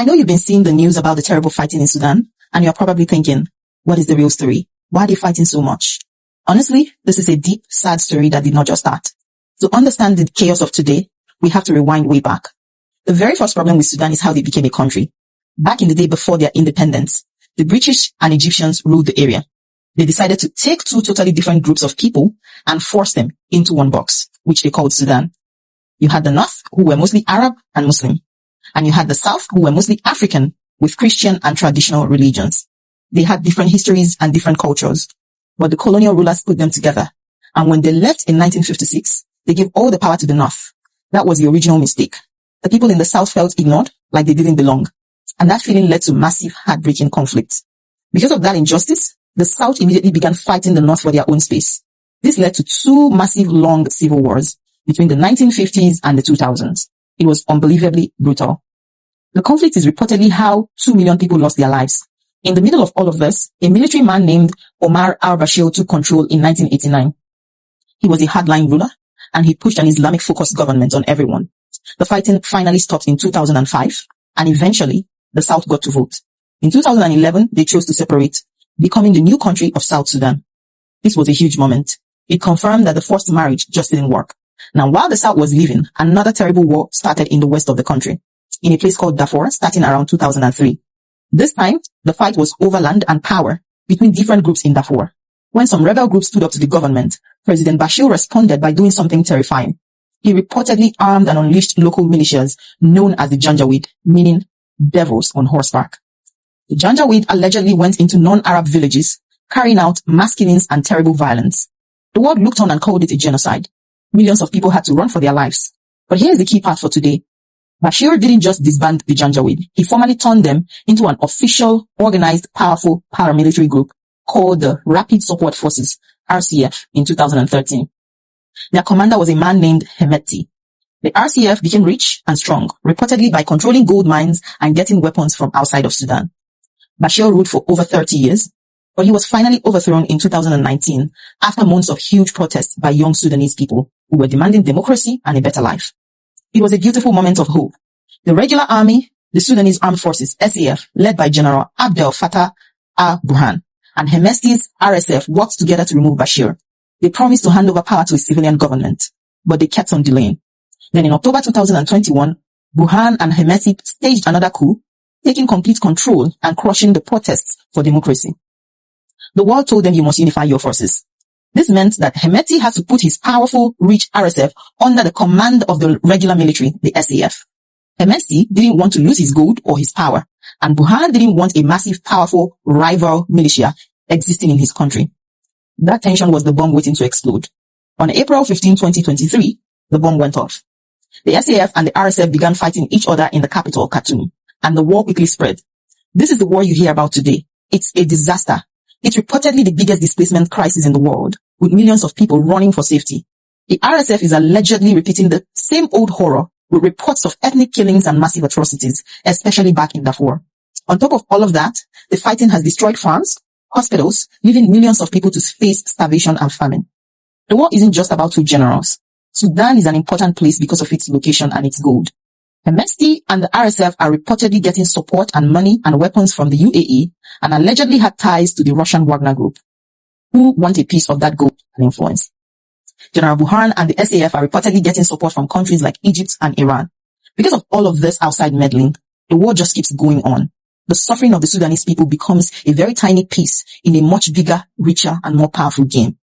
I know you've been seeing the news about the terrible fighting in Sudan, and you're probably thinking, what is the real story? Why are they fighting so much? Honestly, this is a deep, sad story that did not just start. To understand the chaos of today, we have to rewind way back. The very first problem with Sudan is how they became a country. Back in the day before their independence, the British and Egyptians ruled the area. They decided to take two totally different groups of people and force them into one box, which they called Sudan. You had the North, who were mostly Arab and Muslim, and you had the South, who were mostly African, with Christian and traditional religions. They had different histories and different cultures, but the colonial rulers put them together. And when they left in 1956, they gave all the power to the North. That was the original mistake. The people in the South felt ignored, like they didn't belong. And that feeling led to massive, heartbreaking conflict. Because of that injustice, the South immediately began fighting the North for their own space. This led to two massive, long civil wars between the 1950s and the 2000s. It was unbelievably brutal. The conflict is reportedly how 2 million people lost their lives. In the middle of all of this, a military man named Omar al-Bashir took control in 1989. He was a hardline ruler, and he pushed an Islamic-focused government on everyone. The fighting finally stopped in 2005, and eventually, the South got to vote. In 2011, they chose to separate, becoming the new country of South Sudan. This was a huge moment. It confirmed that the forced marriage just didn't work. Now, while the South was leaving, another terrible war started in the west of the country, in a place called Darfur, starting around 2003. This time, the fight was over land and power between different groups in Darfur. When some rebel groups stood up to the government, President Bashir responded by doing something terrifying. He reportedly armed and unleashed local militias known as the Janjaweed, meaning devils on horseback. The Janjaweed allegedly went into non-Arab villages, carrying out mass killings and terrible violence. The world looked on and called it a genocide. Millions of people had to run for their lives. But here's the key part for today. Bashir didn't just disband the Janjaweed. He formally turned them into an official, organized, powerful paramilitary group called the Rapid Support Forces, RCF, in 2013. Their commander was a man named Hemeti. The RCF became rich and strong, reportedly by controlling gold mines and getting weapons from outside of Sudan. Bashir ruled for over 30 years, but he was finally overthrown in 2019 after months of huge protests by young Sudanese people who were demanding democracy and a better life. It was a beautiful moment of hope. The regular army, the Sudanese Armed Forces, SAF, led by General Abdel Fattah al-Burhan, and Hemeti's RSF worked together to remove Bashir. They promised to hand over power to a civilian government, but they kept on delaying. Then in October 2021, Burhan and Hemeti staged another coup, taking complete control and crushing the protests for democracy. The world told them you must unify your forces. This meant that Hemeti had to put his powerful, rich RSF under the command of the regular military, the SAF. Hemeti didn't want to lose his gold or his power, and Burhan didn't want a massive, powerful rival militia existing in his country. That tension was the bomb waiting to explode. On April 15, 2023, the bomb went off. The SAF and the RSF began fighting each other in the capital, Khartoum, and the war quickly spread. This is the war you hear about today. It's a disaster. It's reportedly the biggest displacement crisis in the world, with millions of people running for safety. The RSF is allegedly repeating the same old horror with reports of ethnic killings and massive atrocities, especially back in Darfur. On top of all of that, the fighting has destroyed farms, hospitals, leaving millions of people to face starvation and famine. The war isn't just about two generals. Sudan is an important place because of its location and its gold. Hemeti and the RSF are reportedly getting support and money and weapons from the UAE and allegedly had ties to the Russian Wagner group, who want a piece of that gold and influence. General Burhan and the SAF are reportedly getting support from countries like Egypt and Iran. Because of all of this outside meddling, the war just keeps going on. The suffering of the Sudanese people becomes a very tiny piece in a much bigger, richer, and more powerful game.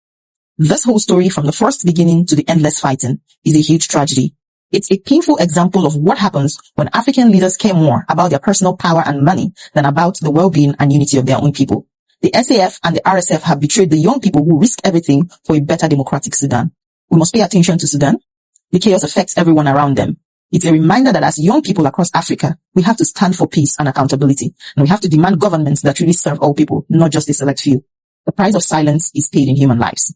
This whole story, from the first beginning to the endless fighting, is a huge tragedy. It's a painful example of what happens when African leaders care more about their personal power and money than about the well-being and unity of their own people. The SAF and the RSF have betrayed the young people who risk everything for a better democratic Sudan. We must pay attention to Sudan. The chaos affects everyone around them. It's a reminder that as young people across Africa, we have to stand for peace and accountability, and we have to demand governments that really serve all people, not just a select few. The price of silence is paid in human lives.